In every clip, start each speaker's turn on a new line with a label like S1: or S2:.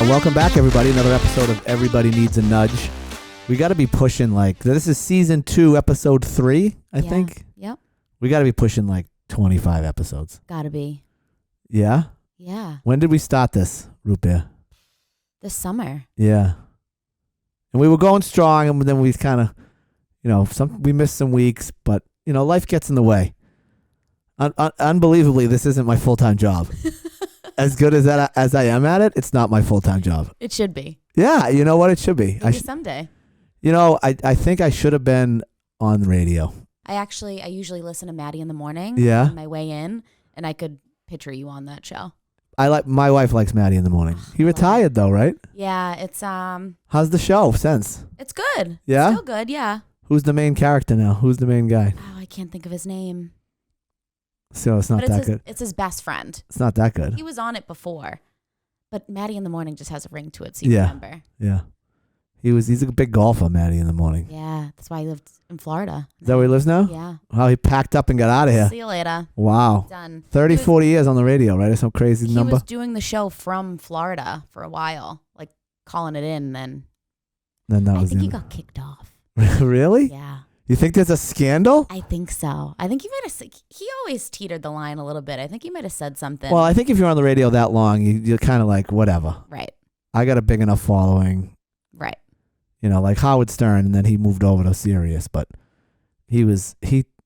S1: Welcome back, everybody. Another episode of Everybody Needs a Nudge. We got to be pushing this is season 2, episode 3, I think.
S2: Yep.
S1: We got to be pushing 25 episodes.
S2: Gotta be.
S1: Yeah?
S2: Yeah.
S1: When did we start this, Root Beer?
S2: This summer.
S1: Yeah. And we were going strong, and then we kind of, we missed some weeks, but, life gets in the way. Unbelievably, this isn't my full-time job. As good as I am at it, it's not my full-time job.
S2: It should be.
S1: Yeah, you know what? It should be.
S2: Maybe someday.
S1: I think I should have been on the radio.
S2: I usually listen to Maddie in the morning.
S1: Yeah.
S2: On my way in, and I could picture you on that show.
S1: My wife likes Maddie in the morning. He retired though, right?
S2: Yeah, it's
S1: How's the show since?
S2: It's good.
S1: Yeah?
S2: It's still good, yeah.
S1: Who's the main character now? Who's the main guy?
S2: Oh, I can't think of his name.
S1: So it's not that good.
S2: It's his best friend.
S1: It's not that good.
S2: He was on it before. But Maddie in the morning just has a ring to it, so you remember.
S1: Yeah. He's a big golfer, Maddie in the morning.
S2: Yeah, that's why he lived in Florida.
S1: Is that where he lives now?
S2: Yeah.
S1: Wow, he packed up and got out of here.
S2: See you later.
S1: Wow.
S2: Done.
S1: 40 years on the radio, right? That's some crazy number.
S2: He was doing the show from Florida for a while, calling it in, then I think he got kicked off.
S1: Really?
S2: Yeah.
S1: You think there's a scandal?
S2: I think so. I think he always teetered the line a little bit. I think he might have said something.
S1: Well, I think if you're on the radio that long, you're kind of like, whatever.
S2: Right.
S1: I got a big enough following.
S2: Right.
S1: Like Howard Stern, and then he moved over to Sirius, but he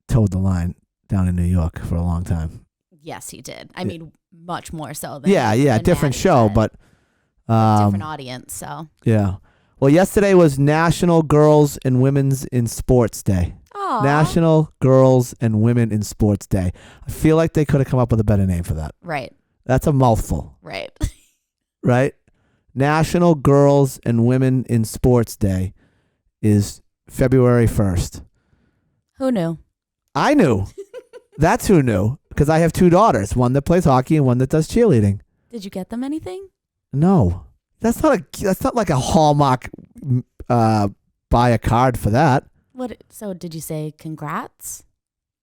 S1: towed the line down in New York for a long time.
S2: Yes, he did. I mean, much more so than
S1: different
S2: Maddie
S1: show,
S2: did.
S1: but
S2: different audience, so.
S1: Yeah. Well, yesterday was National Girls and Women's in Sports Day.
S2: Aww.
S1: National Girls and Women in Sports Day. I feel like they could have come up with a better name for that.
S2: Right.
S1: That's a mouthful.
S2: Right.
S1: Right? National Girls and Women in Sports Day is February 1st.
S2: Who knew?
S1: I knew. That's who knew, because I have 2 daughters, one that plays hockey and one that does cheerleading.
S2: Did you get them anything?
S1: No. That's not like a Hallmark buy a card for that.
S2: What? So did you say congrats?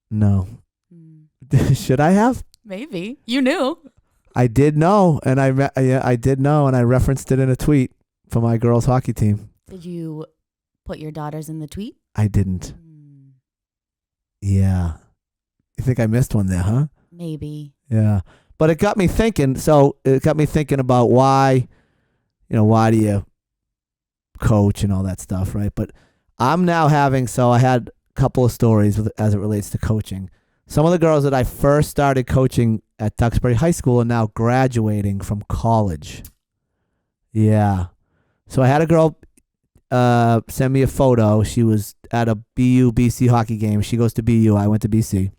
S1: No. Should I have?
S2: Maybe. You knew.
S1: I did know, and I did know, and I referenced it in a tweet for my girls hockey team.
S2: Did you put your daughters in the tweet?
S1: I didn't. Yeah. You think I missed one there, huh?
S2: Maybe.
S1: Yeah. But it got me thinking. So it got me thinking about why do you coach and all that stuff, right? But I'm now I had a couple of stories as it relates to coaching. Some of the girls that I first started coaching at Duxbury High School are now graduating from college. Yeah. So I had a girl send me a photo. She was at a BC hockey game. She goes to BU. I went to BC.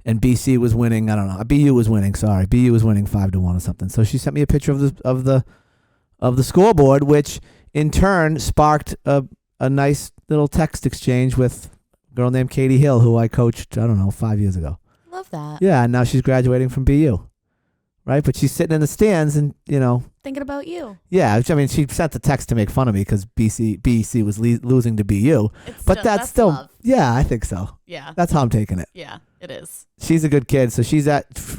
S1: And BC was winning. I don't know. BU was winning. Sorry, BU was winning 5-1 or something. So she sent me a picture of the scoreboard, which in turn sparked a nice little text exchange with a girl named Katie Hill, who I coached, 5 years ago.
S2: Love that.
S1: Yeah, and now she's graduating from BU, right? But she's sitting in the stands and,
S2: thinking about you.
S1: Yeah, I mean, she sent the text to make fun of me because BC was losing to BU. But that's still,
S2: love.
S1: Yeah, I think so.
S2: Yeah.
S1: That's how I'm taking it.
S2: Yeah, it is.
S1: She's a good kid, so she's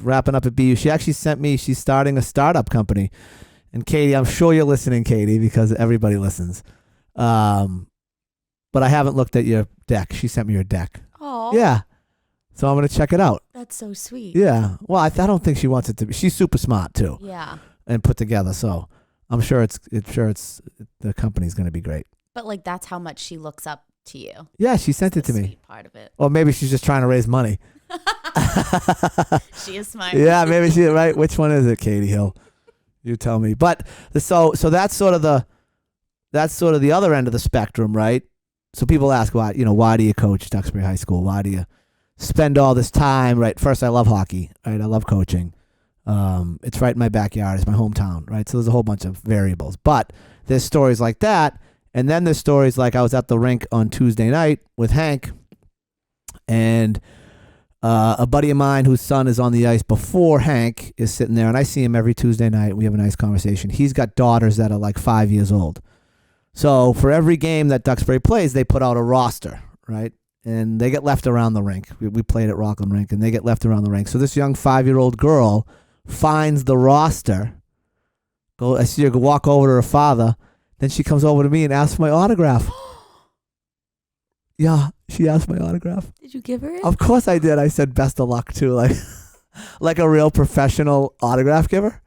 S1: wrapping up at BU. She actually sent me, she's starting a startup company. And Katie, I'm sure you're listening, Katie, because everybody listens. But I haven't looked at your deck. She sent me your deck.
S2: Oh.
S1: Yeah. So I'm going to check it out.
S2: That's so sweet.
S1: Yeah. Well, I don't think she wants it to be. She's super smart, too.
S2: Yeah.
S1: And put together. So I'm sure the company's going to be great.
S2: But that's how much she looks up to you.
S1: Yeah, she sent it to me.
S2: Sweet part of it.
S1: Or maybe she's just trying to raise money.
S2: She is smart.
S1: Yeah, maybe she, right? Which one is it, Katie Hill? You tell me. But so that's sort of the other end of the spectrum, right? So people ask, why do you coach Duxbury High School? Why do you spend all this time, right? First, I love hockey, right? I love coaching. It's right in my backyard. It's my hometown, right? So there's a whole bunch of variables. But there's stories like that. And then there's stories like I was at the rink on Tuesday night with Hank, and a buddy of mine whose son is on the ice before Hank is sitting there, and I see him every Tuesday night. We have a nice conversation. He's got daughters that are like 5 years old. So for every game that Duxbury plays, they put out a roster, right? And they get left around the rink. We played at Rockland Rink, and they get left around the rink. So this young 5-year-old girl finds the roster I see her walk over to her father. Then she comes over to me and asks for my autograph. Yeah, she asked my autograph.
S2: Did you give her it?
S1: Of course I did. I said best of luck too, like a real professional autograph giver.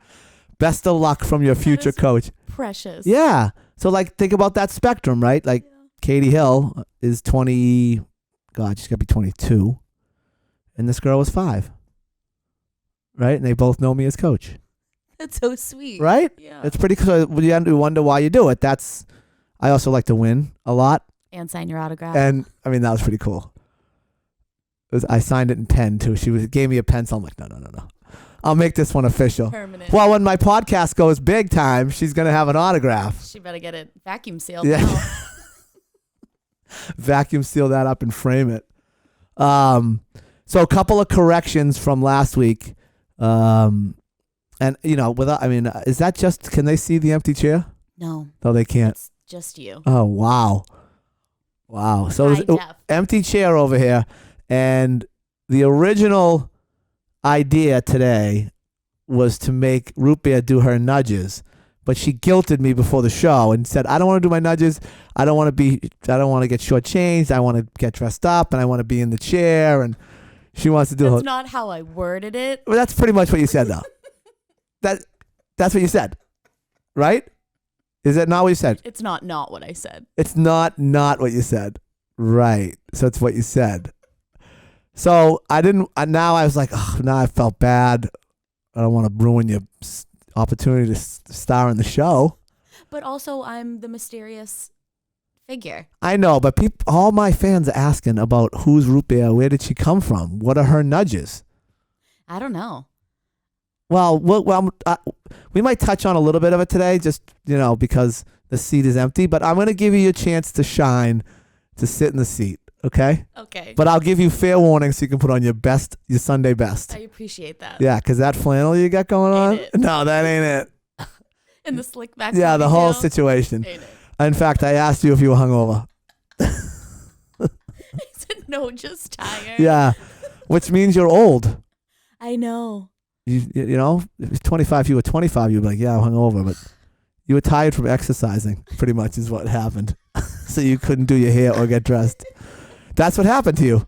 S1: Best of luck from your future coach.
S2: Precious.
S1: Yeah. So like think about that spectrum, right? Like Katie Hill is 20. God, she's got to be 22, and this girl was 5. Right, and they both know me as coach.
S2: That's so sweet.
S1: Right?
S2: Yeah.
S1: It's pretty cool. You wonder why you do it. I also like to win a lot.
S2: And sign your autograph.
S1: And I mean, that was pretty cool. I signed it in pen too. She gave me a pencil. I'm like, no. I'll make this one official.
S2: Permanent.
S1: Well, when my podcast goes big time, she's going to have an autograph.
S2: She better get it vacuum sealed.
S1: Yeah.
S2: Now.
S1: Vacuum seal that up and frame it. So a couple of corrections from last week. And is that just, can they see the empty chair?
S2: No.
S1: No, they can't.
S2: It's just you.
S1: Oh, wow. So
S2: High def.
S1: Empty chair over here. And the original idea today was to make Root Beer do her nudges. But she guilted me before the show and said, I don't want to do my nudges. I don't want to get shortchanged. I want to get dressed up and I want to be in the chair. And she wants to do
S2: That's not how I worded it.
S1: Well, that's pretty much what you said, though. That's what you said, right? Is that not what you said?
S2: It's not what I said.
S1: It's not what you said. Right. So it's what you said. So now I was like, oh, now I felt bad. I don't want to ruin your opportunity to star in the show.
S2: But also, I'm the mysterious figure.
S1: I know, but all my fans are asking about who's Root Beer, where did she come from? What are her nudges?
S2: I don't know.
S1: Well, we might touch on a little bit of it today, just, because the seat is empty. But I'm going to give you a chance to shine, to sit in the seat, okay?
S2: Okay.
S1: But I'll give you fair warning so you can put on your Sunday best.
S2: I appreciate that.
S1: Yeah, because that flannel you got going on?
S2: Ain't it?
S1: No, that ain't it.
S2: And the slick back.
S1: Yeah, the whole
S2: ponytail?
S1: situation.
S2: Ain't it?
S1: In fact, I asked you if you were hungover.
S2: I said, no, just tired.
S1: Yeah, which means you're old.
S2: I know.
S1: You know, if it's 25, you were 25, you'd be like, yeah, I'm hungover. But you were tired from exercising, pretty much is what happened. So you couldn't do your hair or get dressed. That's what happened to you.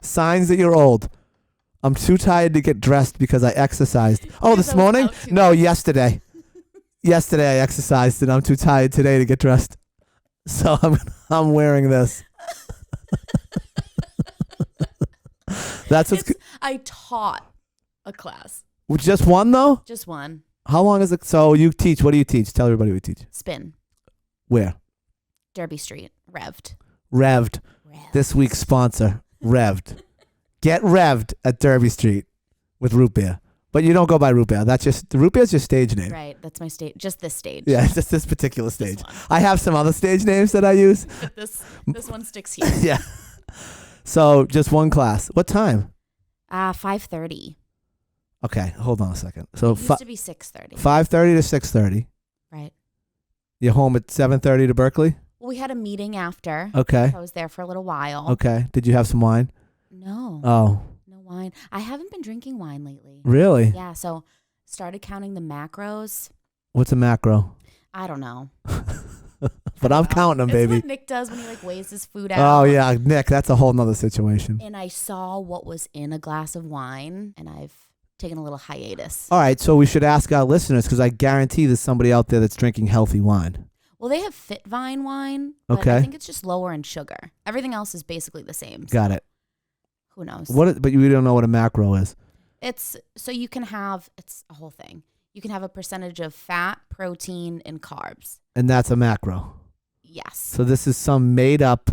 S1: Signs that you're old. I'm too tired to get dressed because I exercised. Oh, this morning? No, yesterday. Yesterday I exercised and I'm too tired today to get dressed. So I'm wearing this.
S2: I taught a class.
S1: Just one though?
S2: Just one.
S1: How long is it? So you teach. What do you teach? Tell everybody what you teach.
S2: Spin.
S1: Where?
S2: Derby Street. Revved. This
S1: week's sponsor, Revved. Get Revved at Derby Street with Root Beer. But you don't go by Root Beer. Root Beer's your stage name.
S2: Right. That's my stage. Just this stage.
S1: Yeah, just this particular stage. I have some other stage names that I use.
S2: But this one sticks here.
S1: Yeah. So just one class. What time?
S2: 5:30.
S1: Okay, hold on a second.
S2: It
S1: So
S2: used to be 6:30.
S1: 5:30 to 6:30.
S2: Right.
S1: You're home at 7:30 to Berkeley?
S2: Well, we had a meeting after.
S1: Okay.
S2: So I was there for a little while.
S1: Okay. Did you have some wine?
S2: No.
S1: Oh.
S2: No wine. I haven't been drinking wine lately.
S1: Really?
S2: Yeah, so started counting the macros.
S1: What's a macro?
S2: I don't know.
S1: But I'm counting them, baby.
S2: It's what Nick does when he weighs his food out.
S1: Oh, yeah. Nick, that's a whole nother situation.
S2: And I saw what was in a glass of wine, and I've taken a little hiatus.
S1: All right, so we should ask our listeners, because I guarantee there's somebody out there that's drinking healthy wine.
S2: Well, they have Fit Vine wine, but
S1: okay.
S2: I think it's just lower in sugar. Everything else is basically the same.
S1: Got it.
S2: Who knows?
S1: But you don't know what a macro is.
S2: It's a whole thing. You can have a percentage of fat, protein, and carbs.
S1: And that's a macro.
S2: Yes.
S1: So this is some made up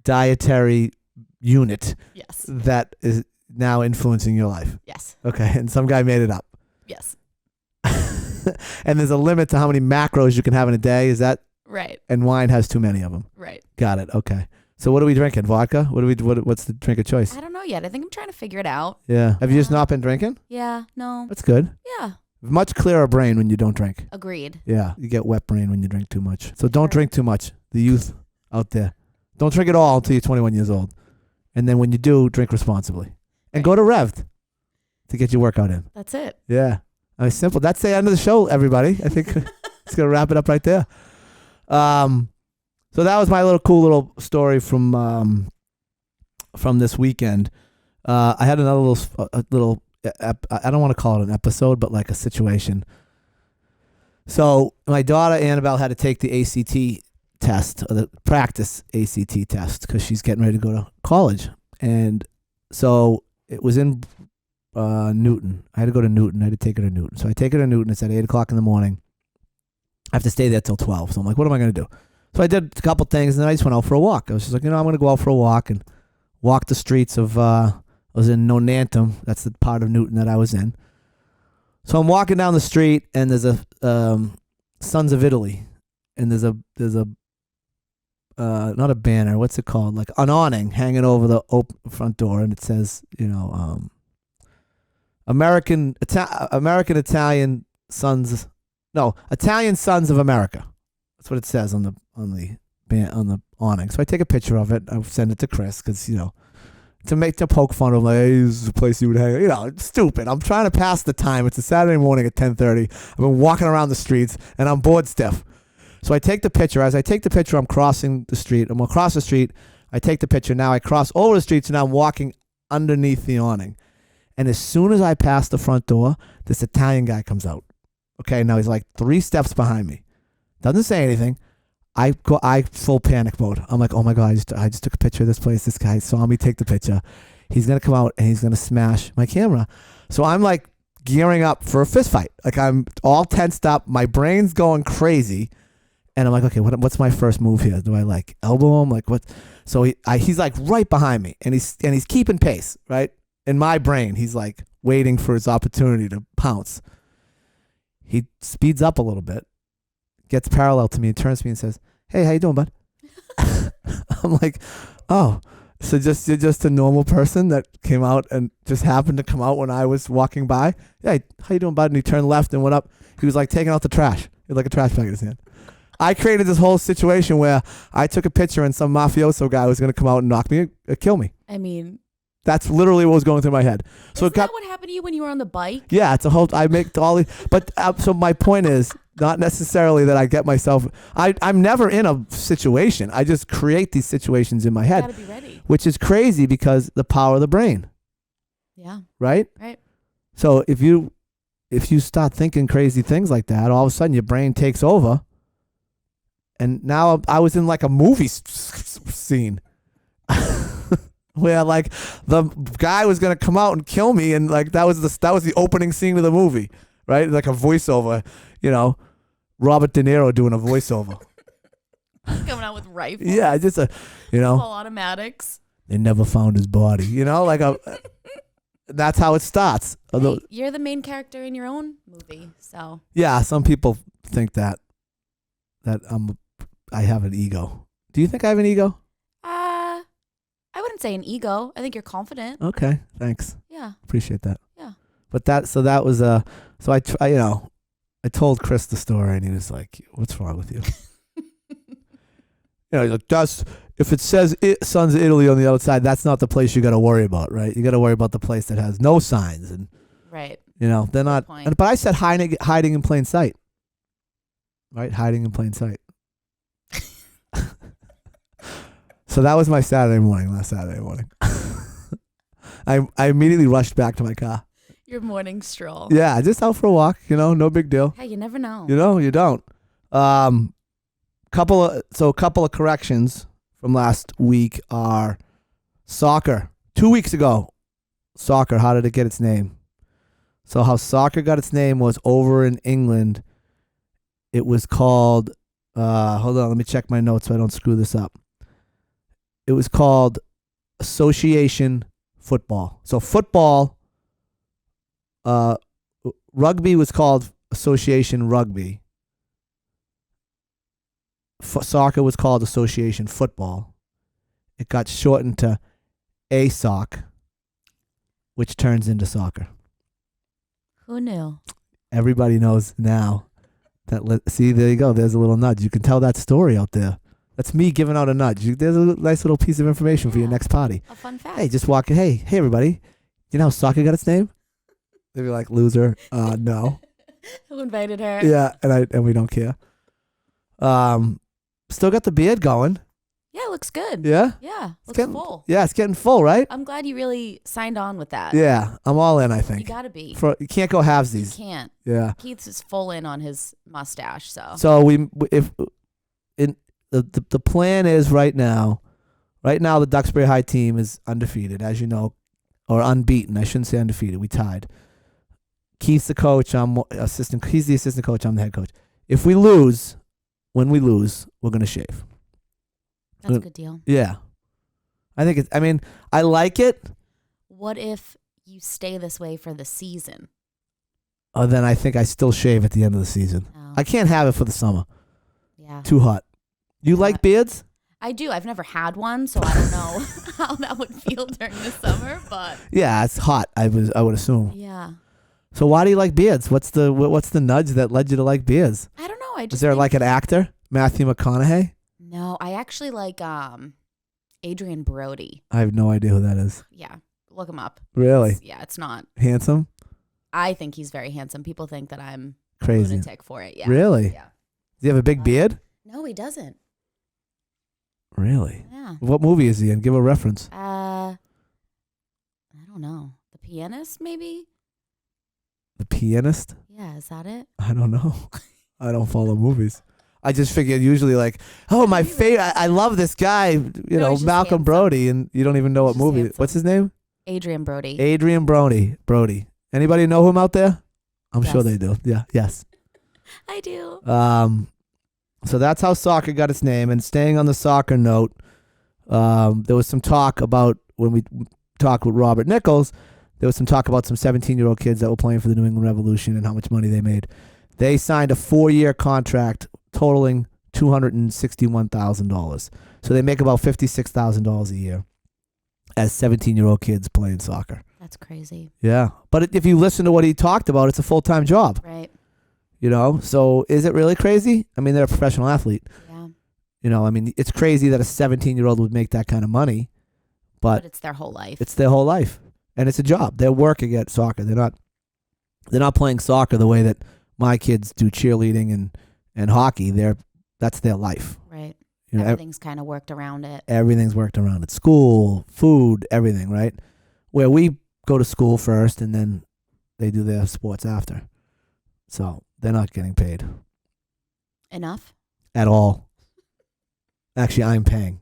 S1: dietary unit.
S2: Yes.
S1: That is now influencing your life.
S2: Yes.
S1: Okay, and some guy made it up.
S2: Yes.
S1: And there's a limit to how many macros you can have in a day. Is that
S2: right?
S1: And wine has too many of them.
S2: Right.
S1: Got it. Okay. So what are we drinking? Vodka? What's the drink of choice?
S2: I don't know yet. I think I'm trying to figure it out.
S1: Yeah. Have you just not been drinking?
S2: Yeah. No.
S1: That's good.
S2: Yeah.
S1: Much clearer brain when you don't drink.
S2: Agreed.
S1: Yeah. You get wet brain when you drink too much. So don't drink too much. The youth out there. Don't drink it all until you're 21 years old. And then when you do, drink responsibly. And go to Revved to get your workout in.
S2: That's it.
S1: Yeah. I mean, simple. That's the end of the show, everybody. I think it's gonna wrap it up right there. So that was my cool little story from this weekend. I had another little I don't want to call it an episode, but like a situation. So my daughter Annabelle had to take the ACT test, or the practice ACT test, because she's getting ready to go to college, and so it was in Newton. I had to go to Newton. I had to take her to Newton. So I take her to Newton. It's at 8:00 in the morning. I have to stay there till 12. So I'm like, what am I going to do? So I did a couple things, and then I just went out for a walk. I was just like, I'm going to go out for a walk and walk the streets of, I was in Nonantum. That's the part of Newton that I was in. So I'm walking down the street, and there's a Sons of Italy, and there's a not a banner. What's it called? Like an awning hanging over the front door, and it says, American Italian Sons. No, Italian Sons of America. That's what it says on the awning. So I take a picture of it. I send it to Chris because to poke fun of, like, hey, this is a place you would hang. It's stupid. I'm trying to pass the time. It's a Saturday morning at 10:30. I've been walking around the streets and I'm bored stiff. So I take the picture. As I take the picture, I'm crossing the street. I'm across the street. I take the picture. Now I cross over the street, so now I'm walking underneath the awning. And as soon as I pass the front door, this Italian guy comes out. Okay, now he's like 3 steps behind me. Doesn't say anything. I full panic mode. I'm like, oh my God, I just took a picture of this place. This guy saw me take the picture. He's going to come out and he's going to smash my camera. So I'm like gearing up for a fist fight. Like I'm all tensed up. My brain's going crazy. And I'm like, okay, what's my first move here? Do I like elbow him? Like what? So he's like right behind me and he's keeping pace, right? In my brain, he's like waiting for his opportunity to pounce. He speeds up a little bit, gets parallel to me, and turns to me and says, hey, how you doing, bud? I'm like, oh, so you're just a normal person that came out and just happened to come out when I was walking by? Hey, how you doing, bud? And he turned left and went up. He was like taking out the trash. He had like a trash bag in his hand. I created this whole situation where I took a picture and some mafioso guy was going to come out and knock me, kill me.
S2: I mean,
S1: that's literally what was going through my head. So
S2: isn't that what happened to you when you were on the bike?
S1: Yeah, it's a whole. I make all these, but so my point is not necessarily that I get myself. I'm never in a situation. I just create these situations in my head,
S2: you gotta be ready.
S1: Which is crazy because the power of the brain.
S2: Yeah.
S1: Right.
S2: Right.
S1: So if you start thinking crazy things like that, all of a sudden your brain takes over. And now I was in like a movie scene. Where like the guy was gonna come out and kill me, and like that was the opening scene of the movie, right? Like a voiceover, Robert De Niro doing a voiceover.
S2: Coming out with rifles.
S1: Yeah, just
S2: full automatics.
S1: They never found his body, that's how it starts.
S2: Hey, you're the main character in your own movie, so.
S1: Yeah, some people think that I have an ego. Do you think I have an ego?
S2: I wouldn't say an ego. I think you're confident.
S1: Okay, thanks.
S2: Yeah.
S1: Appreciate that.
S2: Yeah.
S1: But that was so I told Chris the story and he was like, "What's wrong with you?" He's like, if it says Sons of Italy on the outside, that's not the place you got to worry about, right? You got to worry about the place that has no signs and
S2: right.
S1: They're not. But I said hiding in plain sight. Right, hiding in plain sight. So that was my last Saturday morning. I immediately rushed back to my car.
S2: Your morning stroll.
S1: Yeah, just out for a walk, no big deal.
S2: Hey, you never know.
S1: You don't. Couple of corrections from last week are soccer. 2 weeks ago, soccer, how did it get its name? So how soccer got its name was over in England. It was called, hold on, let me check my notes so I don't screw this up. It was called association football. So football, rugby was called association rugby. Soccer was called association football. It got shortened to ASOC, which turns into soccer.
S2: Who knew?
S1: Everybody knows now. See, there you go. There's a little nudge. You can tell that story out there. That's me giving out a nudge. There's a nice little piece of information for your next party.
S2: A fun fact.
S1: Hey, just walk. Hey, everybody. You know how soccer got its name? They'd be like, loser. No.
S2: Who invited her?
S1: Yeah, and we don't care. Still got the beard going.
S2: Yeah, it looks good.
S1: Yeah?
S2: Yeah,
S1: It's
S2: looks full.
S1: Yeah, it's getting full, right?
S2: I'm glad you really signed on with that.
S1: Yeah, I'm all in, I think.
S2: You gotta be.
S1: You can't go halvesies.
S2: You can't.
S1: Yeah.
S2: Keith's is full in on his mustache, so.
S1: So the plan is right now the Duxbury High team is undefeated, as you know, or unbeaten. I shouldn't say undefeated. We tied. Keith's the coach. I'm assistant. He's the assistant coach. I'm the head coach. If we lose, when we lose, we're gonna shave.
S2: That's a good deal.
S1: Yeah. I like it.
S2: What if you stay this way for the season?
S1: Oh, then I think I still shave at the end of the season.
S2: Oh.
S1: I can't have it for the summer.
S2: Yeah.
S1: Too hot. You like beards?
S2: I do. I've never had one, so I don't know how that would feel during the summer, but
S1: Yeah, it's hot. I would assume.
S2: yeah.
S1: So why do you like beards? What's the nudge that led you to like beards?
S2: I don't know.
S1: Is there like an actor, Matthew McConaughey?
S2: No, I actually like Adrian Brody.
S1: I have no idea who that is.
S2: Yeah, look him up.
S1: Really?
S2: It's not.
S1: Handsome?
S2: I think he's very handsome. People think that I'm
S1: Crazy.
S2: lunatic for it. Yeah.
S1: Really?
S2: Yeah.
S1: Does he have a big beard?
S2: No, he doesn't.
S1: Really?
S2: Yeah.
S1: What movie is he in? Give a reference.
S2: I don't know. The Pianist, maybe?
S1: The Pianist?
S2: Yeah, is that it?
S1: I don't know. I don't follow movies. I just figured usually like, oh, my favorite. I love this guy, you know,
S2: he's just
S1: Malcolm
S2: handsome.
S1: Brody, and you don't even know what
S2: He's just
S1: movie.
S2: handsome.
S1: What's his name?
S2: Adrian Brody.
S1: Adrian Brody. Anybody know him out there? I'm sure
S2: Yes.
S1: they do. Yeah. Yes.
S2: I do.
S1: So that's how soccer got its name. And staying on the soccer note, there was some talk about when we talked with Robert Nichols. There was some talk about some 17-year-old kids that were playing for the New England Revolution and how much money they made. They signed a 4-year contract totaling $261,000. So they make about $56,000 a year as 17-year-old kids playing soccer.
S2: That's crazy.
S1: Yeah. But if you listen to what he talked about, it's a full-time job.
S2: Right.
S1: You know? So is it really crazy? I mean, they're a professional athlete.
S2: Yeah.
S1: You know, I mean, it's crazy that a 17-year-old would make that kind of money. But
S2: it's their whole life.
S1: It's their whole life. And it's a job. They're working at soccer. They're not playing soccer the way that my kids do cheerleading and hockey. That's their life.
S2: Right.
S1: You know,
S2: everything's kind of worked around it.
S1: Everything's worked around it. School, food, everything, right? Where we go to school first and then they do their sports after. So they're not getting paid.
S2: Enough?
S1: At all. Actually, I'm paying.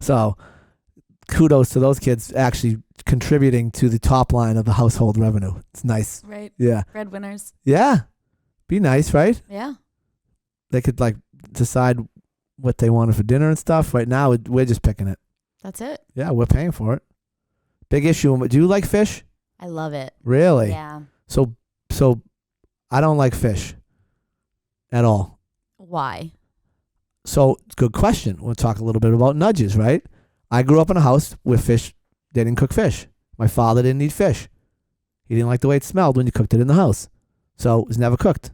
S1: So kudos to those kids actually contributing to the top line of the household revenue. It's nice.
S2: Right.
S1: Yeah.
S2: Breadwinners.
S1: Yeah. Be nice, right?
S2: Yeah.
S1: They could like decide what they wanted for dinner and stuff. Right now, we're just picking it.
S2: That's it.
S1: Yeah, we're paying for it. Big issue. Do you like fish?
S2: I love it.
S1: Really?
S2: Yeah.
S1: So I don't like fish at all.
S2: Why?
S1: So good question. We'll talk a little bit about nudges, right? I grew up in a house where they didn't cook fish. My father didn't eat fish. He didn't like the way it smelled when you cooked it in the house. So it was never cooked.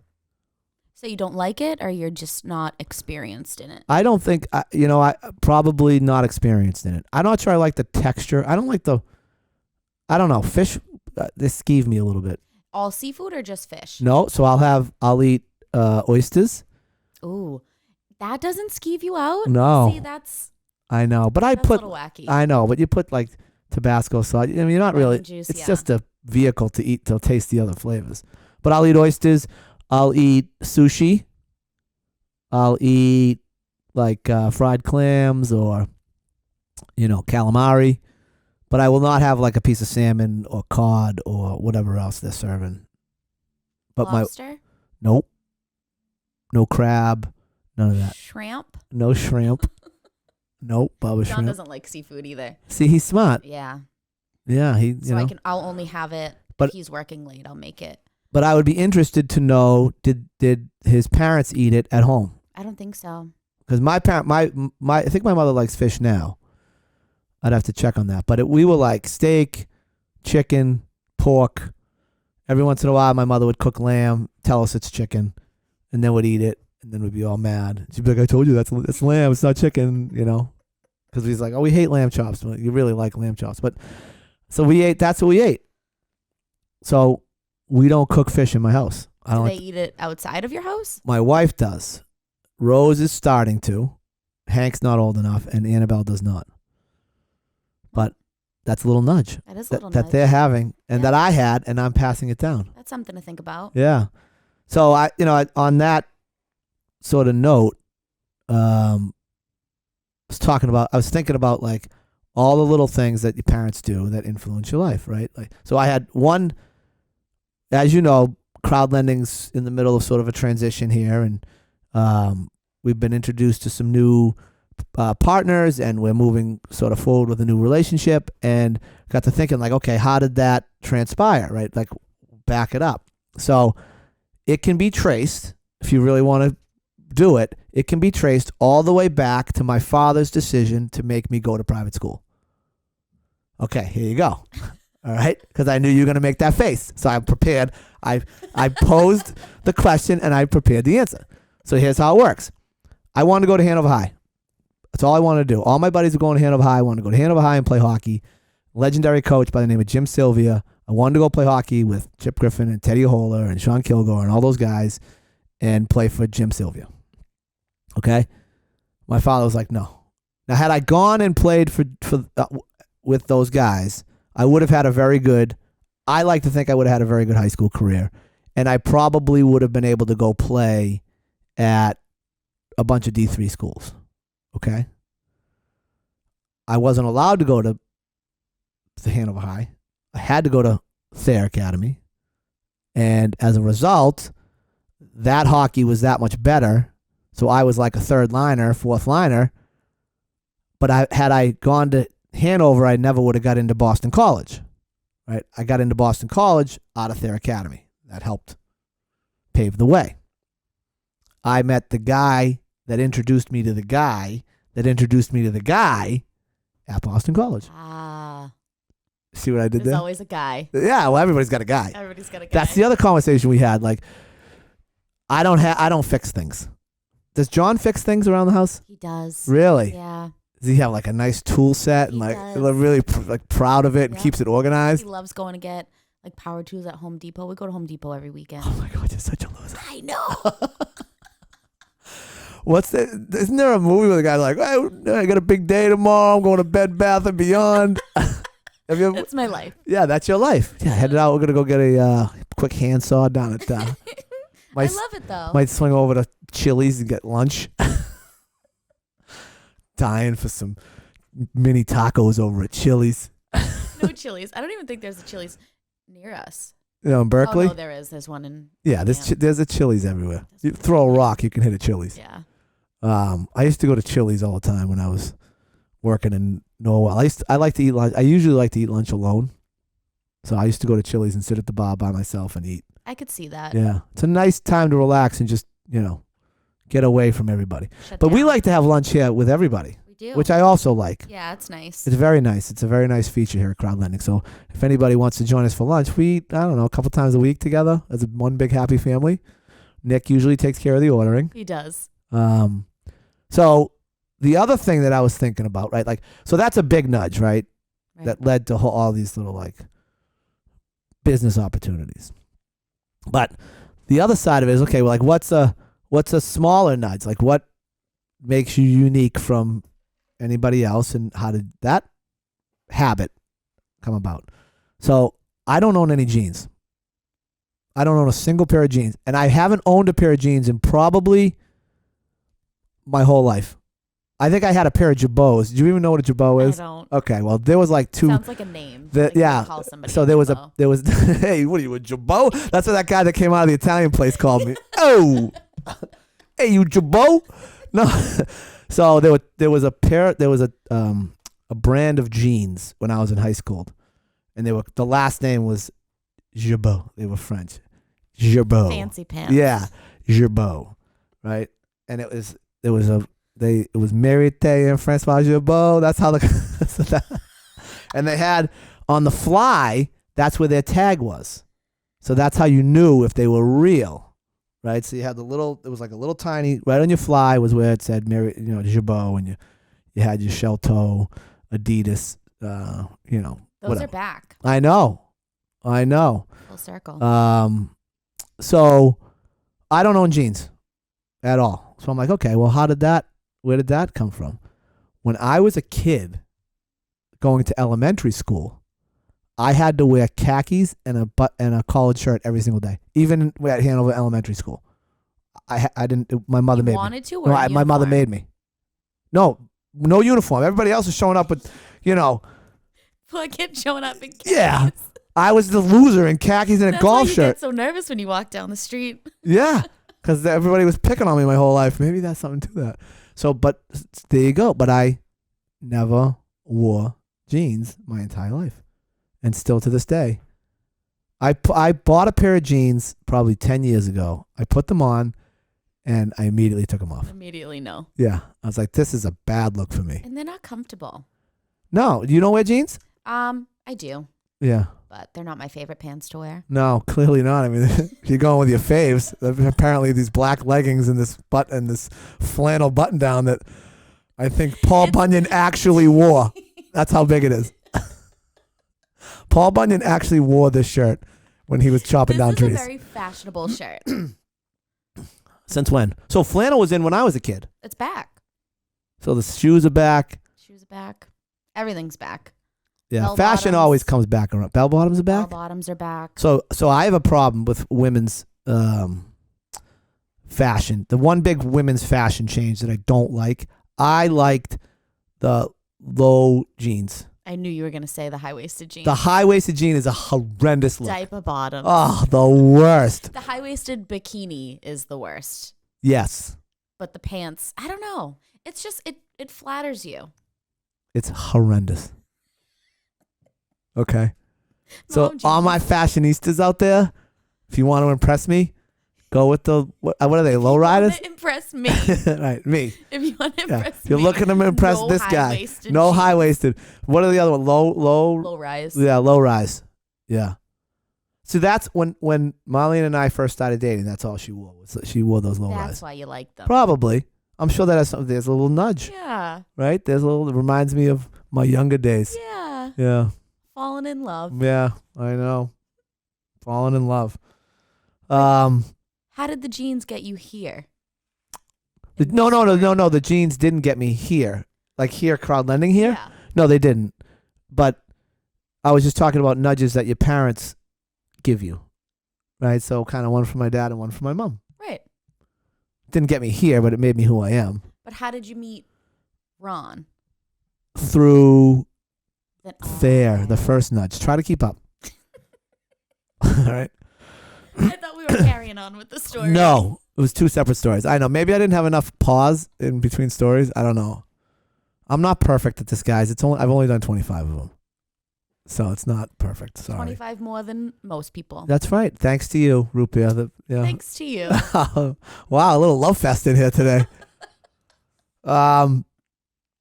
S2: So you don't like it, or you're just not experienced in it?
S1: I don't think, I probably not experienced in it. I'm not sure I like the texture. I don't know. Fish, they skeeve me a little bit.
S2: All seafood or just fish?
S1: No, so I'll eat oysters.
S2: Ooh, that doesn't skeeve you out?
S1: No.
S2: See, that's
S1: I know, but
S2: a little wacky.
S1: I know, but you put like Tabasco sauce. I mean, you're not really.
S2: Juice,
S1: It's just a vehicle to taste the other flavors. But I'll eat oysters. I'll eat sushi. I'll eat like fried clams or calamari. But I will not have like a piece of salmon or cod or whatever else they're serving. But
S2: lobster?
S1: Nope. No crab. None of that.
S2: Shrimp?
S1: No shrimp. Nope. Bubba
S2: John
S1: shrimp.
S2: doesn't like seafood either.
S1: See, he's smart.
S2: Yeah.
S1: Yeah,
S2: I'll only have it
S1: but
S2: if he's working late. I'll make it.
S1: But I would be interested to know, did his parents eat it at home?
S2: I don't think so.
S1: Because I think my mother likes fish now. I'd have to check on that. But we were like steak, chicken, pork. Every once in a while, my mother would cook lamb, tell us it's chicken, and then would eat it, and then we'd be all mad. She'd be like, "I told you that's lamb. It's not chicken," Because he's like, "Oh, we hate lamb chops." Well, you really like lamb chops, but so we ate. That's what we ate. So we don't cook fish in my house. I
S2: Do
S1: don't.
S2: they eat it outside of your house?
S1: My wife does. Rose is starting to. Hank's not old enough, and Annabelle does not. But that's a little nudge
S2: That is a little
S1: that
S2: nudge.
S1: they're having, and
S2: Yeah.
S1: that I had, and I'm passing it down.
S2: That's something to think about.
S1: Yeah. So on that sort of note, I was thinking about like all the little things that your parents do that influence your life, right? Like, so I had one, as you know, crowd lending's in the middle of sort of a transition here, and we've been introduced to some new partners, and we're moving sort of forward with a new relationship, and got to thinking like, okay, how did that transpire, right? Like, back it up. So it can be traced, if you really want to do it, it can be traced all the way back to my father's decision to make me go to private school. Okay, here you go. All right, because I knew you were going to make that face, so I'm prepared. I posed the question and I prepared the answer. So here's how it works. I wanted to go to Hanover High. That's all I wanted to do. All my buddies were going to Hanover High. I wanted to go to Hanover High and play hockey. Legendary coach by the name of Jim Sylvia. I wanted to go play hockey with Chip Griffin and Teddy Holer and Sean Kilgore and all those guys and play for Jim Sylvia. Okay? My father was like, no. Now, had I gone and played with those guys, I would have had I like to think I would have had a very good high school career. And I probably would have been able to go play at a bunch of D3 schools. Okay? I wasn't allowed to go to Hanover High. I had to go to Thayer Academy. And as a result, that hockey was that much better. So I was like a third liner, fourth liner. But had I gone to Hanover, I never would have got into Boston College. Right? I got into Boston College out of Thayer Academy. That helped pave the way. I met the guy that introduced me to the guy that introduced me to the guy at Boston College. See what I did there?
S2: There's always a guy.
S1: Yeah, well, everybody's got a guy.
S2: Everybody's got a guy.
S1: That's the other conversation we had. Like, I don't fix things. Does John fix things around the house?
S2: He does.
S1: Really?
S2: Yeah.
S1: Does he have like a nice tool set and really like proud of it and keeps it organized?
S2: He loves going to get like power tools at Home Depot. We go to Home Depot every weekend.
S1: Oh my God, you're such a loser.
S2: I know.
S1: Isn't there a movie where the guy's like, I got a big day tomorrow. I'm going to Bed Bath and Beyond.
S2: That's my life.
S1: Yeah, that's your life. Yeah, headed out. We're going to go get a quick handsaw down at
S2: I love it though.
S1: Might swing over to Chili's and get lunch. Dying for some mini tacos over at Chili's.
S2: No Chili's. I don't even think there's a Chili's near us.
S1: In Berkeley?
S2: Oh, no, there is. There's one in...
S1: Yeah, there's a Chili's everywhere. You throw a rock, you can hit a Chili's.
S2: Yeah.
S1: I used to go to Chili's all the time when I was working in Norwell. I like to eat lunch. I usually like to eat lunch alone. So I used to go to Chili's and sit at the bar by myself and eat.
S2: I could see that.
S1: Yeah. It's a nice time to relax and just, get away from everybody. But we like to have lunch here with everybody.
S2: We do.
S1: Which I also like.
S2: Yeah, it's nice.
S1: It's very nice. It's a very nice feature here at Crowd Lending. So if anybody wants to join us for lunch, we eat, I don't know, a couple times a week together as one big happy family. Nick usually takes care of the ordering.
S2: He does.
S1: So the other thing that I was thinking about, right? Like, so that's a big nudge, right? That led to all these little like business opportunities. But the other side of it is, okay, well, like what's a smaller nudge? Like what makes you unique from anybody else, and how did that habit come about? So I don't own any jeans. I don't own a single pair of jeans. And I haven't owned a pair of jeans in probably my whole life. I think I had a pair of Jabots. Do you even know what a Jabot is?
S2: I don't.
S1: Okay, well, there was like two.
S2: Sounds like a name. Like
S1: yeah.
S2: Call somebody
S1: so there was hey, what are you, a Jabot? That's what that guy that came out of the Italian place called me. Oh, hey, you Jabot? No. So there was a brand of jeans when I was in high school, and the last name was Jabot. They were French. Jabot.
S2: Fancy pants.
S1: Yeah, Jabot. Right, and it was Mérité and François Jabot. That's how and they had on the fly. That's where their tag was. So that's how you knew if they were real, right? So you had it was like a little tiny, right on your fly was where it said Jabot, and you had your shell toe, Adidas,
S2: Those
S1: whatever.
S2: are back.
S1: I know. I know.
S2: Full circle.
S1: So I don't own jeans at all. So I'm like, okay, well, where did that come from? When I was a kid going to elementary school, I had to wear khakis and a collared shirt every single day, even at Hanover Elementary School. I didn't. My mother made me.
S2: Wanted to,
S1: No, my mother made me. No uniform. Everybody else is showing up with,
S2: Poor kid showing up in khakis.
S1: Yeah, I was the loser in khakis and a golf shirt.
S2: That's why you get so nervous when you walk down the street.
S1: Yeah, because everybody was picking on me my whole life. Maybe that's something to that. So, but there you go. But I never wore jeans my entire life. And still to this day. I bought a pair of jeans probably 10 years ago. I put them on, and I immediately took them off.
S2: Immediately, no.
S1: Yeah. I was like, this is a bad look for me.
S2: And they're not comfortable.
S1: No. You don't wear jeans?
S2: I do.
S1: Yeah.
S2: But they're not my favorite pants to wear.
S1: No, clearly not. I mean, if you're going with your faves, apparently these black leggings and this flannel button down that I think Paul Bunyan actually wore. That's how big it is. Paul Bunyan actually wore this shirt when he was chopping down trees.
S2: This is a very fashionable shirt.
S1: Since when? So flannel was in when I was a kid.
S2: It's back.
S1: So the shoes are back.
S2: Shoes are back. Everything's back.
S1: Yeah,
S2: Bell
S1: fashion
S2: bottoms.
S1: always comes back around. Bell bottoms are back?
S2: Bell bottoms are back.
S1: So I have a problem with women's fashion. The one big women's fashion change that I don't like, I liked the low jeans.
S2: I knew you were going to say the high-waisted jeans.
S1: The high-waisted jean is a horrendous look.
S2: Diaper bottoms.
S1: Oh, the worst.
S2: The high-waisted bikini is the worst.
S1: Yes.
S2: But the pants, I don't know. It's just, it flatters you.
S1: It's horrendous. Okay. So all my fashionistas out there, if you want to impress me, go with the, what are they, low riders?
S2: Impress me.
S1: Right, me.
S2: If you want to impress me.
S1: If you're looking to impress this guy. No high-waisted. What are the other ones? Low
S2: rise.
S1: Yeah, low rise. Yeah. So that's when Marlene and I first started dating. That's all she wore. She wore those low rise.
S2: That's why you like them.
S1: Probably. I'm sure that has something. There's a little nudge.
S2: Yeah.
S1: Right? It reminds me of my younger days.
S2: Yeah.
S1: Yeah.
S2: Falling in love.
S1: Yeah, I know. Falling in love.
S2: How did the jeans get you here?
S1: No. The jeans didn't get me here. Like here, crowd lending here?
S2: Yeah.
S1: No, they didn't. But I was just talking about nudges that your parents give you. Right? So kind of one for my dad and one for my mom.
S2: Right.
S1: Didn't get me here, but it made me who I am.
S2: But how did you meet Ron?
S1: Through the first nudge. Try to keep up. All right.
S2: I thought we were carrying on with the story.
S1: No, it was two separate stories. I know. Maybe I didn't have enough pause in between stories. I don't know. I'm not perfect at this, guys. I've only done 25 of them, so it's not perfect. Sorry.
S2: 25 more than most people.
S1: That's right. Thanks to you, Rupia.
S2: Thanks to you.
S1: Wow, a little love fest in here today.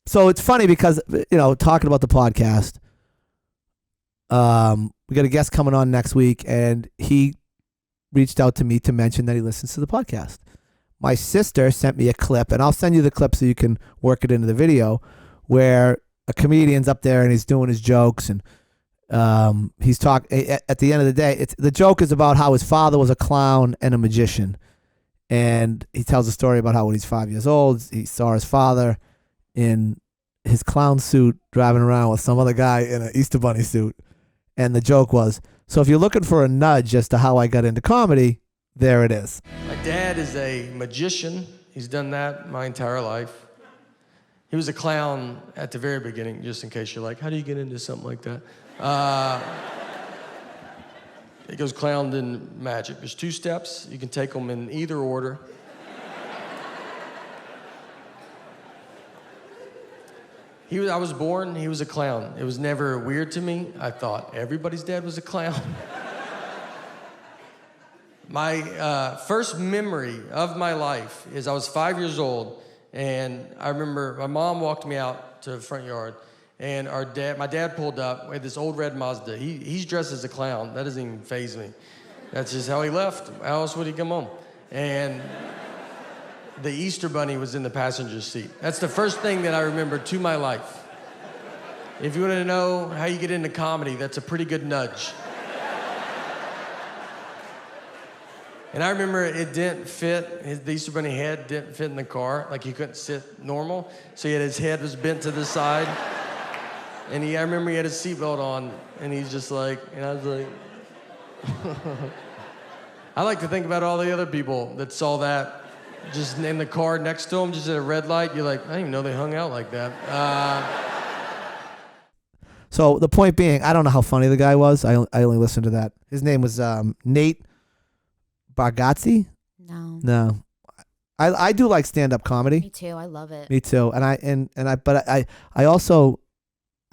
S1: So it's funny because talking about the podcast. We got a guest coming on next week, and he reached out to me to mention that he listens to the podcast. My sister sent me a clip, and I'll send you the clip so you can work it into the video, where a comedian's up there and he's doing his jokes, and he's talking. At the end of the day, the joke is about how his father was a clown and a magician, and he tells a story about how when he's 5 years old, he saw his father in his clown suit driving around with some other guy in an Easter Bunny suit. And the joke was, so if you're looking for a nudge as to how I got into comedy, there it is.
S3: My dad is a magician. He's done that my entire life. He was a clown at the very beginning, just in case you're like, how do you get into something like that? It goes clown then magic. There's 2 steps. You can take them in either order. I was born, he was a clown. It was never weird to me. I thought everybody's dad was a clown. My first memory of my life is I was 5 years old, and I remember my mom walked me out to the front yard, and my dad pulled up with this old red Mazda. He's dressed as a clown. That doesn't even faze me. That's just how he left. How else would he come home? And the Easter Bunny was in the passenger seat. That's the first thing that I remember to my life. If you want to know how you get into comedy, that's a pretty good nudge. And I remember it didn't fit. The Easter Bunny head didn't fit in the car. Like he couldn't sit normal. So his head was bent to the side. And I remember he had his seatbelt on. And he's just like, and I was like, I like to think about all the other people that saw that just in the car next to him, just at a red light. You're like, I didn't even know they hung out like that.
S1: So the point being, I don't know how funny the guy was. I only listened to that. His name was Nate Bargatze? No. I do like stand-up comedy.
S2: Me too. I love it.
S1: Me too. But I also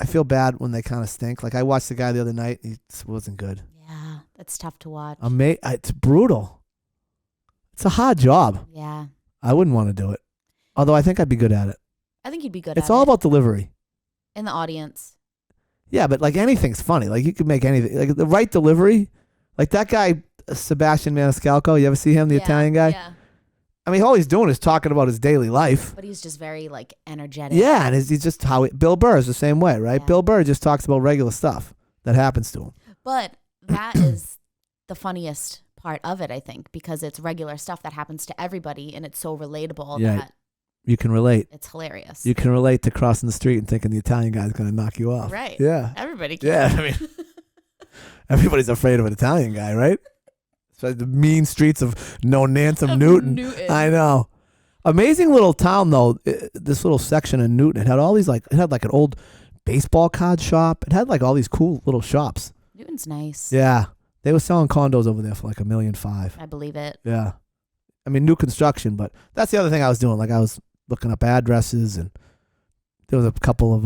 S1: feel bad when they kind of stink. Like I watched the guy the other night. He wasn't good.
S2: Yeah, that's tough to watch.
S1: It's brutal. It's a hard job.
S2: Yeah.
S1: I wouldn't want to do it. Although I think I'd be good at it.
S2: I think you'd be good at it.
S1: It's all about delivery.
S2: In the audience. Yeah,
S1: but like anything's funny. Like you could make anything. Like the right delivery. Like that guy, Sebastian Maniscalco. You ever see him, the Italian guy?
S2: Yeah.
S1: I mean, all he's doing is talking about his daily life.
S2: But he's just very like energetic.
S1: Yeah, and he's just Bill Burr is the same way, right? Yeah. Bill Burr just talks about regular stuff that happens to him.
S2: But that is the funniest part of it, I think, because it's regular stuff that happens to everybody, and it's so relatable that
S1: you can relate.
S2: It's hilarious.
S1: You can relate to crossing the street and thinking the Italian guy's going to knock you off.
S2: Right.
S1: Yeah.
S2: Everybody can.
S1: Yeah, I mean, everybody's afraid of an Italian guy, right? So the mean streets of Nonantum, Newton. I know. Amazing little town, though. This little section in Newton, it had all these it had like an old baseball card shop. It had like all these cool little shops.
S2: Newton's nice.
S1: Yeah. They were selling condos over there for like $1.5 million.
S2: I believe it.
S1: Yeah. I mean, new construction, but that's the other thing I was doing. Like I was looking up addresses, and there was a couple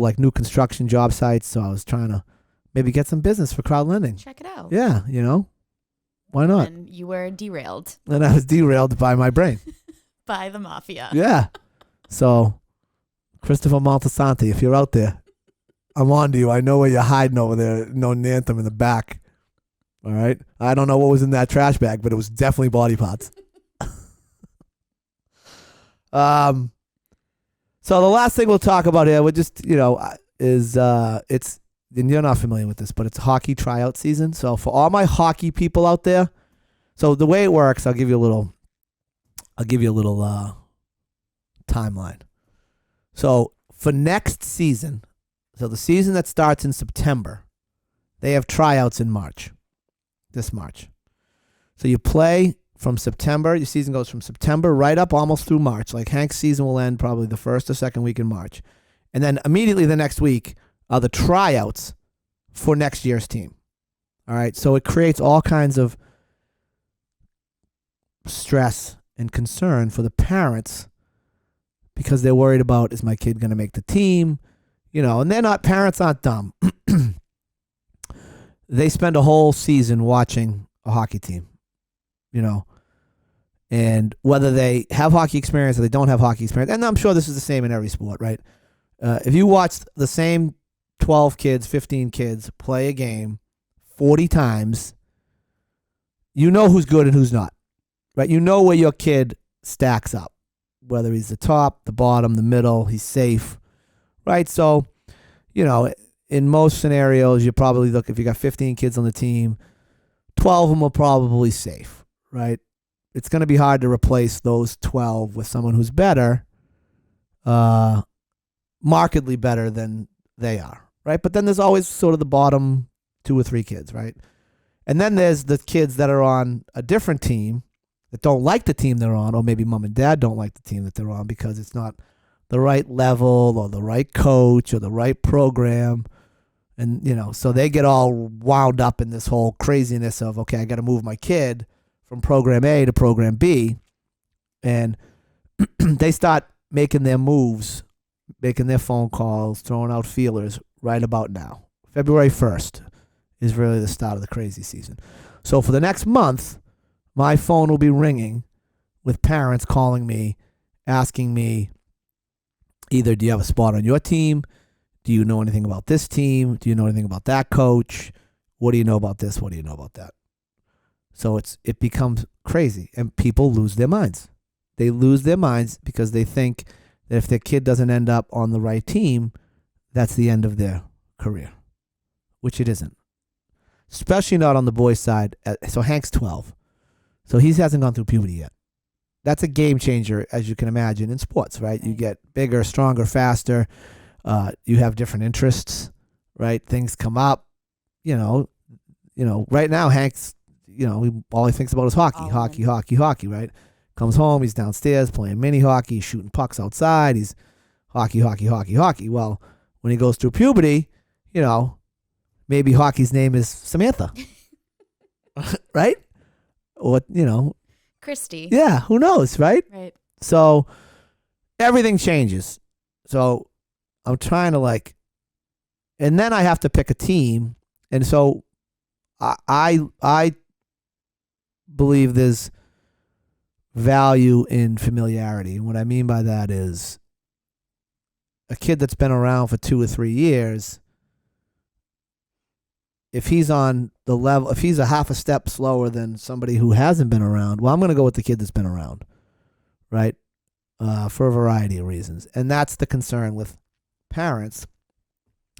S1: like new construction job sites. So I was trying to maybe get some business for crowd lending.
S2: Check it out.
S1: Yeah, why not?
S2: And you were derailed.
S1: And I was derailed by my brain.
S2: By the mafia.
S1: Yeah. So, Christopher Maltasanti, if you're out there, I'm on to you. I know where you're hiding over there. No Nantham in the back. All right. I don't know what was in that trash bag, but it was definitely body parts. So the last thing we'll talk about here, we're just, is and you're not familiar with this, but it's hockey tryout season. So for all my hockey people out there, so the way it works, I'll give you a little timeline. So for next season, so the season that starts in September, they have tryouts in March. This March. So you play from September. Your season goes from September right up almost through March. Like Hank's season will end probably the first or second week in March. And then immediately the next week are the tryouts for next year's team. All right. So it creates all kinds of stress and concern for the parents because they're worried about, is my kid going to make the team? And parents aren't dumb. They spend a whole season watching a hockey team, and whether they have hockey experience or they don't have hockey experience, and I'm sure this is the same in every sport, right? If you watch the same 12 kids, 15 kids play a game 40 times, you know who's good and who's not, right? You know where your kid stacks up, whether he's the top, the bottom, the middle, he's safe, right? So, in most scenarios, you probably look, if you got 15 kids on the team, 12 of them are probably safe, right? It's going to be hard to replace those 12 with someone who's better, markedly better than they are, right? But then there's always sort of the bottom 2 or 3 kids, right? And then there's the kids that are on a different team that don't like the team they're on, or maybe mom and dad don't like the team that they're on because it's not the right level or the right coach or the right program. And, so they get all wound up in this whole craziness of, okay, I got to move my kid from program A to program B. And they start making their moves, making their phone calls, throwing out feelers right about now. February 1st is really the start of the crazy season. So for the next month, my phone will be ringing with parents calling me, asking me either, do you have a spot on your team? Do you know anything about this team? Do you know anything about that coach? What do you know about this? What do you know about that? So it becomes crazy, and people lose their minds. They lose their minds because they think that if their kid doesn't end up on the right team, that's the end of their career, which it isn't. especially not on the boys' side. So Hank's 12. So he hasn't gone through puberty yet. That's a game changer, as you can imagine, in sports, right? You get bigger, stronger, faster. You have different interests, right? Things come up. Right now, Hank's, all he thinks about is hockey, hockey, right? Comes home, he's downstairs playing mini hockey, shooting pucks outside. He's hockey. Well, when he goes through puberty, maybe hockey's name is Samantha, right? Or,
S2: Christy.
S1: Yeah, who knows, right?
S2: Right.
S1: So everything changes. So I'm trying to and then I have to pick a team. And so I believe there's value in familiarity. And what I mean by that is a kid that's been around for 2 or 3 years, if he's on the level, if he's a half a step slower than somebody who hasn't been around, well, I'm going to go with the kid that's been around, right? For a variety of reasons. And that's the concern with parents,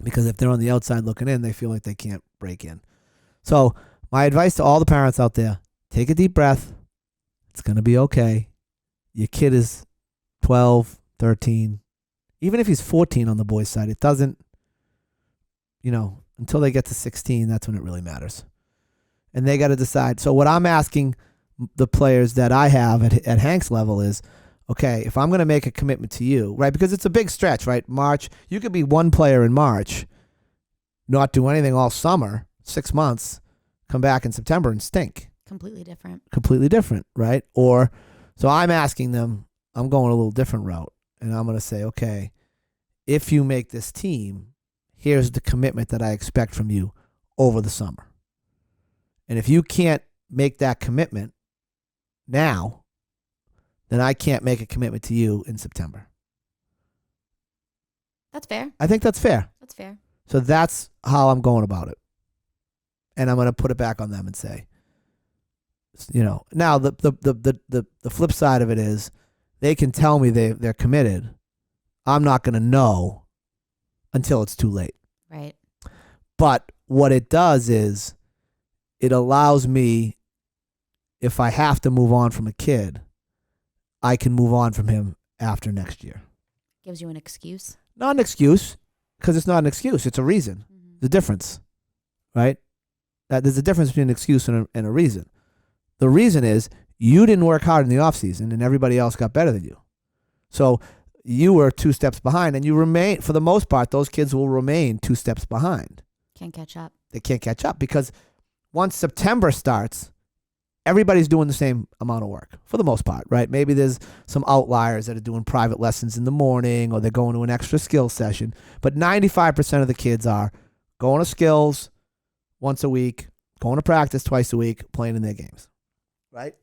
S1: because if they're on the outside looking in, they feel like they can't break in. So my advice to all the parents out there, take a deep breath. It's going to be okay. Your kid is 12, 13. Even if he's 14 on the boys' side, it doesn't, until they get to 16, that's when it really matters. And they got to decide. So what I'm asking the players that I have at Hank's level is, okay, if I'm going to make a commitment to you, right, because it's a big stretch, right? March, you could be one player in March, not do anything all summer, 6 months, come back in September and stink.
S2: Completely different,
S1: right? Or, so I'm asking them, I'm going a little different route. And I'm going to say, okay, if you make this team, here's the commitment that I expect from you over the summer. And if you can't make that commitment now, then I can't make a commitment to you in September.
S2: That's fair.
S1: I think that's fair.
S2: That's fair.
S1: So that's how I'm going about it. And I'm going to put it back on them and say, now the flip side of it is they can tell me they're committed. I'm not going to know until it's too late.
S2: Right.
S1: But what it does is it allows me, if I have to move on from a kid, I can move on from him after next year.
S2: Gives you an excuse?
S1: Not an excuse, because it's not an excuse. It's a reason.
S2: Mm-hmm.
S1: The difference, right? There's a difference between an excuse and a reason. The reason is you didn't work hard in the offseason and everybody else got better than you. So you were 2 steps behind, and you remain, for the most part, those kids will remain 2 steps behind.
S2: Can't catch up.
S1: They can't catch up because once September starts, everybody's doing the same amount of work for the most part, right? Maybe there's some outliers that are doing private lessons in the morning or they're going to an extra skill session. But 95% of the kids are going to skills once a week, going to practice twice a week, playing in their games, right?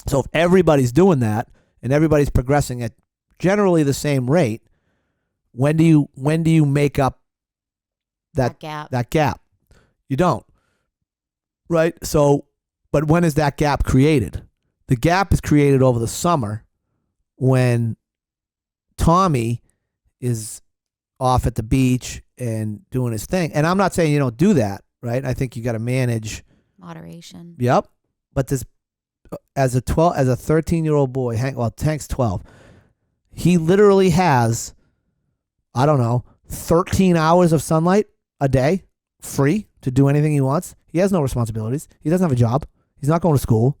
S1: So if everybody's doing that and everybody's progressing at generally the same rate, when do you make up that gap? You don't, right? So, but when is that gap created? The gap is created over the summer when Tommy is off at the beach and doing his thing. And I'm not saying you don't do that, right? I think you got to manage
S2: moderation.
S1: Yep. But this, as a 13-year-old boy, Hank's 12. He literally has, 13 hours of sunlight a day, free to do anything he wants. He has no responsibilities. He doesn't have a job. He's not going to school.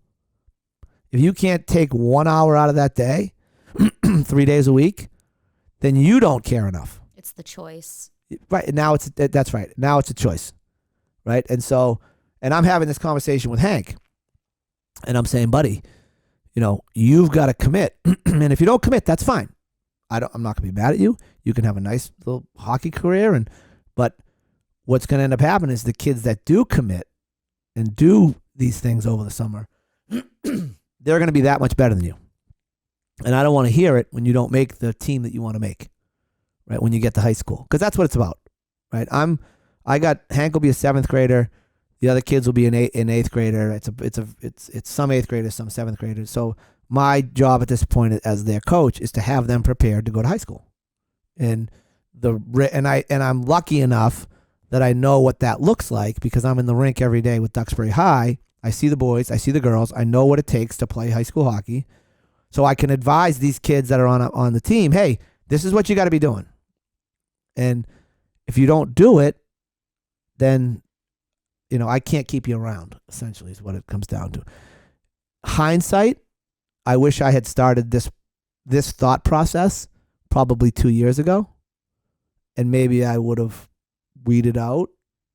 S1: If you can't take 1 hour out of that day, 3 days a week, then you don't care enough.
S2: It's the choice.
S1: Right. That's right. Now it's a choice. Right. And so, and I'm having this conversation with Hank, and I'm saying, buddy, you've got to commit. And if you don't commit, that's fine. I'm not going to be mad at you. You can have a nice little hockey career. But what's going to end up happening is the kids that do commit and do these things over the summer, they're going to be that much better than you. And I don't want to hear it when you don't make the team that you want to make, right? When you get to high school, because that's what it's about, right? Hank will be a 7th grader. The other kids will be an 8th grader. It's some 8th graders, some 7th graders. So my job at this point as their coach is to have them prepared to go to high school. And I'm lucky enough that I know what that looks like because I'm in the rink every day with Duxbury High. I see the boys, I see the girls. I know what it takes to play high school hockey. So I can advise these kids that are on the team, hey, this is what you got to be doing. And if you don't do it, then, I can't keep you around, essentially, is what it comes down to. Hindsight, I wish I had started this thought process probably 2 years ago. And maybe I would have weeded out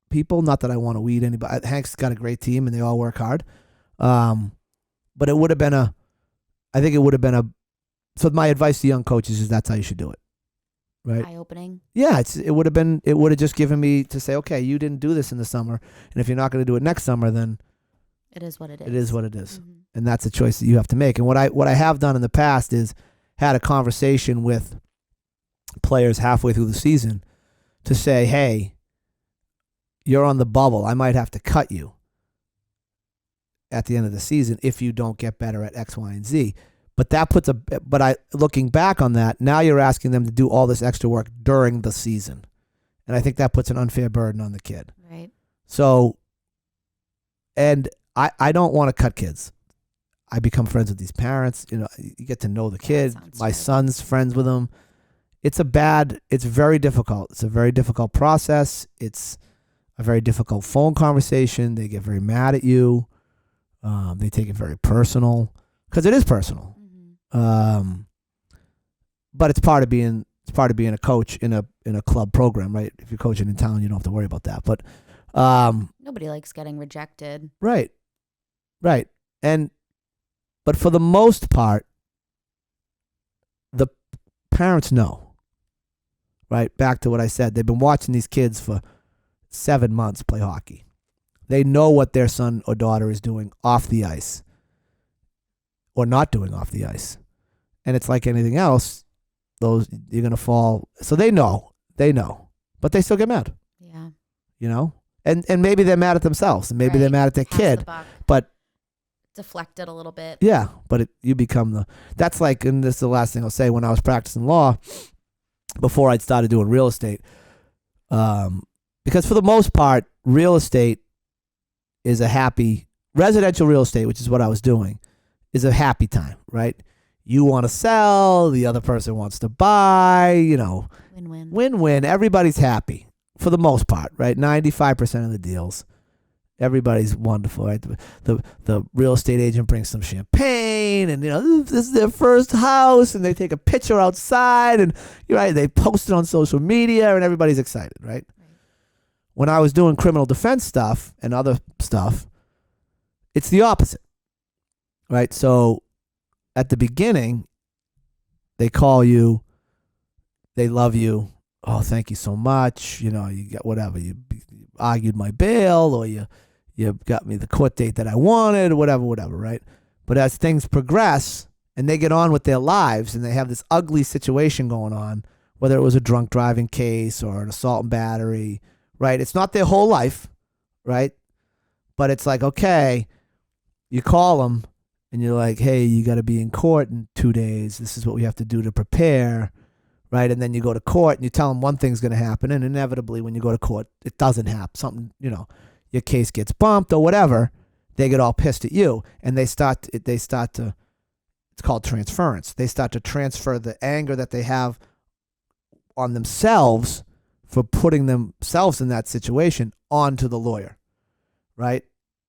S1: people. Not that I want to weed anybody. Hank's got a great team and they all work hard. But it would have been so my advice to young coaches is that's how you should do it. Right.
S2: Eye-opening.
S1: Yeah, it would have just given me to say, okay, you didn't do this in the summer. And if you're not going to do it next summer, then
S2: it is what it is.
S1: It is what it is.
S2: Mm-hmm.
S1: And that's a choice that you have to make. And what I have done in the past is had a conversation with players halfway through the season to say, hey, you're on the bubble. I might have to cut you at the end of the season if you don't get better at X, Y, and Z. But looking back on that, now you're asking them to do all this extra work during the season. And I think that puts an unfair burden on the kid.
S2: Right.
S1: So, and I don't want to cut kids. I become friends with these parents. You get to know the kid. My son's friends with them. It's very difficult. It's a very difficult process. It's a very difficult phone conversation. They get very mad at you. They take it very personal because it is personal. Mm-hmm. But it's part of being a coach in a club program, right? If you're coaching in town, you don't have to worry about that. But
S2: nobody likes getting rejected.
S1: Right. But for the most part, the parents know. Right? Back to what I said. They've been watching these kids for 7 months play hockey. They know what their son or daughter is doing off the ice or not doing off the ice. And it's like anything else, you're going to fall. So they know, but they still get mad.
S2: Yeah.
S1: And maybe they're mad at themselves and maybe they're mad at their kid, but
S2: deflect it a little bit.
S1: Yeah. But you become that's like, and this is the last thing I'll say, when I was practicing law, before I'd started doing real estate, because for the most part, real estate is residential real estate, which is what I was doing, is a happy time, right? You want to sell, the other person wants to buy,
S2: Win-win.
S1: Win-win. Everybody's happy for the most part, right? 95% of the deals. Everybody's wonderful, right? The real estate agent brings some champagne, and this is their first house, and they take a picture outside, and they post it on social media, and everybody's excited, right? When I was doing criminal defense stuff and other stuff, it's the opposite, right? So at the beginning, they call you, they love you. Oh, thank you so much. You get whatever. You argued my bail, or you got me the court date that I wanted, or whatever, right? But as things progress and they get on with their lives and they have this ugly situation going on, whether it was a drunk driving case or an assault and battery, right? It's not their whole life, right? But it's like, okay, you call them and you're like, hey, you got to be in court in 2 days. This is what we have to do to prepare, right? And then you go to court and you tell them one thing's going to happen, and inevitably when you go to court, it doesn't happen. Something, your case gets bumped or whatever. They get all pissed at you, and they start to, it's called transference. They start to transfer the anger that they have on themselves for putting themselves in that situation onto the lawyer, right?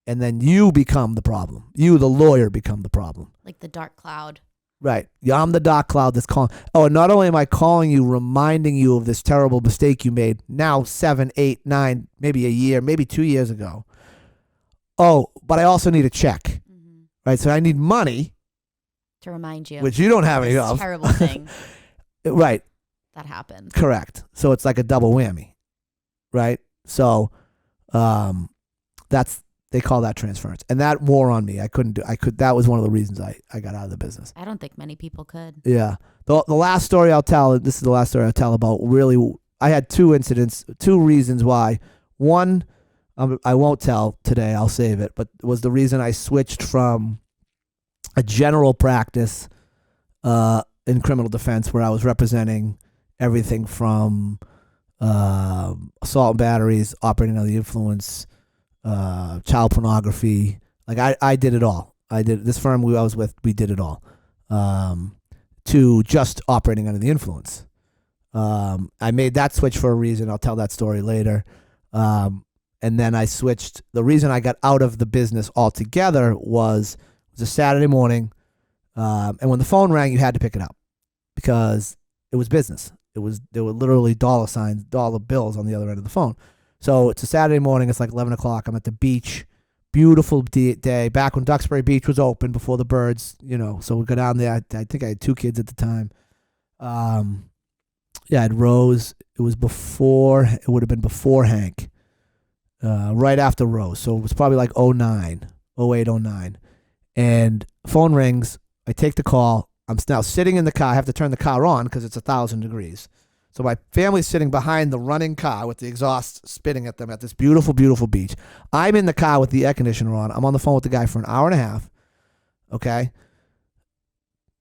S1: And then you become the problem. You, the lawyer, become the problem.
S2: Like the dark cloud.
S1: Right. Yeah, I'm the dark cloud that's calling. Oh, and not only am I calling you, reminding you of this terrible mistake you made now 7, 8, 9, maybe a year, maybe 2 years ago. Oh, but I also need a check. Mm-hmm. Right? So I need money.
S2: To remind you.
S1: Which you don't have any of.
S2: Terrible thing.
S1: Right.
S2: That happened.
S1: Correct. So it's like a double whammy. Right? So they call that transference. And that wore on me. That was one of the reasons I got out of the business.
S2: I don't think many people could.
S1: Yeah. The last story I'll tell, this is the last story I'll tell about really, I had 2 incidents, 2 reasons why. One, I won't tell today, I'll save it, but was the reason I switched from a general practice in criminal defense where I was representing everything from assault and batteries, operating under the influence, child pornography. Like I did it all. I did this firm I was with. We did it all. To just operating under the influence. I made that switch for a reason. I'll tell that story later. And then I switched. The reason I got out of the business altogether was it was a Saturday morning, and when the phone rang, you had to pick it up because it was business. There were literally dollar signs, dollar bills on the other end of the phone. So it's a Saturday morning. It's like 11 o'clock. I'm at the beach. Beautiful day. Back when Duxbury Beach was open before the birds, So we go down there. I think I had 2 kids at the time. Yeah, I had Rose. It was before. It would have been before Hank. Right after Rose. So it was probably like 09, 08, 09. And phone rings. I take the call. I'm now sitting in the car. I have to turn the car on because it's 1,000 degrees. So my family's sitting behind the running car with the exhaust spitting at them at this beautiful, beautiful beach. I'm in the car with the air conditioner on. I'm on the phone with the guy for an hour and a half. Okay.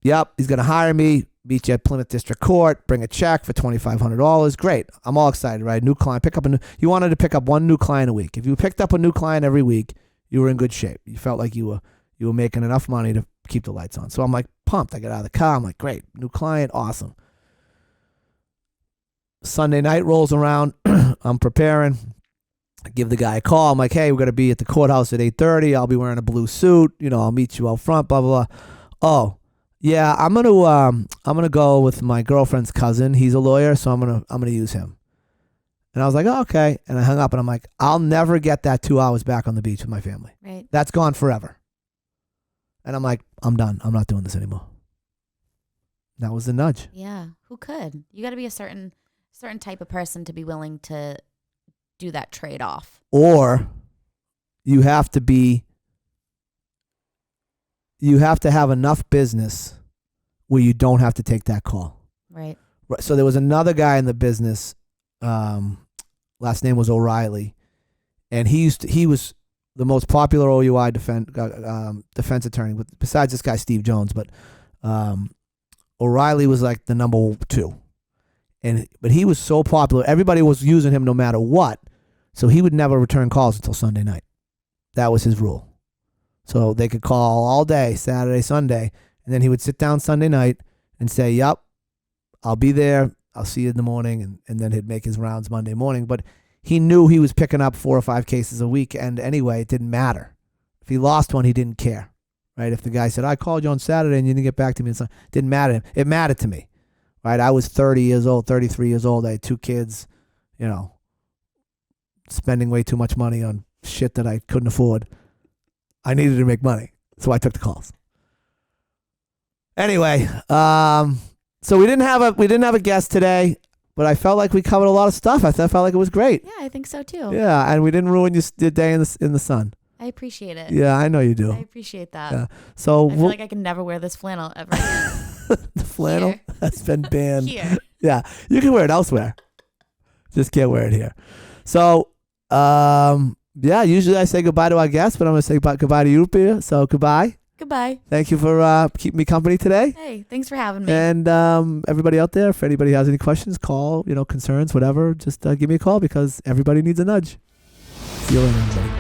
S1: Yep. He's going to hire me. Meet you at Plymouth District Court. Bring a check for $2,500. Great. I'm all excited, right? New client. You wanted to pick up 1 new client a week. If you picked up a new client every week, you were in good shape. You felt like you were making enough money to keep the lights on. So I'm like pumped. I get out of the car. I'm like, great. New client. Awesome. Sunday night rolls around. I'm preparing. I give the guy a call. I'm like, hey, we're going to be at the courthouse at 8:30. I'll be wearing a blue suit. I'll meet you out front, blah, blah, blah. Oh, yeah, I'm gonna go with my girlfriend's cousin. He's a lawyer, so I'm gonna use him. And I was like, oh, okay. And I hung up and I'm like, I'll never get that 2 hours back on the beach with my family.
S2: Right.
S1: That's gone forever. And I'm like, I'm done. I'm not doing this anymore. That was the nudge.
S2: Yeah. Who could? You got to be a certain type of person to be willing to do that trade off.
S1: Or you have to have enough business where you don't have to take that call.
S2: Right.
S1: So there was another guy in the business, last name was O'Reilly, and he was the most popular OUI defense attorney, besides this guy Steve Jones, but O'Reilly was like the number 2. But he was so popular, everybody was using him no matter what, so he would never return calls until Sunday night. That was his rule. So they could call all day, Saturday, Sunday, and then he would sit down Sunday night and say, yep, I'll be there. I'll see you in the morning. And then he'd make his rounds Monday morning. But he knew he was picking up 4 or 5 cases a week. And anyway, it didn't matter. If he lost one, he didn't care. Right? If the guy said, I called you on Saturday and you didn't get back to me, it didn't matter. It mattered to me. Right? I was 30 years old, 33 years old. I had 2 kids, spending way too much money on shit that I couldn't afford. I needed to make money, so I took the calls. Anyway, so we didn't have a guest today, but I felt like we covered a lot of stuff. I felt like it was great.
S2: Yeah, I think so too.
S1: Yeah, and we didn't ruin your day in the sun.
S2: I appreciate it.
S1: Yeah, I know you do.
S2: I appreciate that.
S1: Yeah. So
S2: I feel like I can never wear this flannel ever again.
S1: The flannel
S2: Here.
S1: has been banned.
S2: Here.
S1: Yeah, you can wear it elsewhere. Just can't wear it here. So, yeah, usually I say goodbye to our guests, but I'm going to say goodbye to you, Pia. So goodbye.
S2: Goodbye.
S1: Thank you for keeping me company today.
S2: Hey, thanks for having me.
S1: And everybody out there, if anybody has any questions, call, concerns, whatever, just give me a call because everybody needs a nudge. See you later, everybody.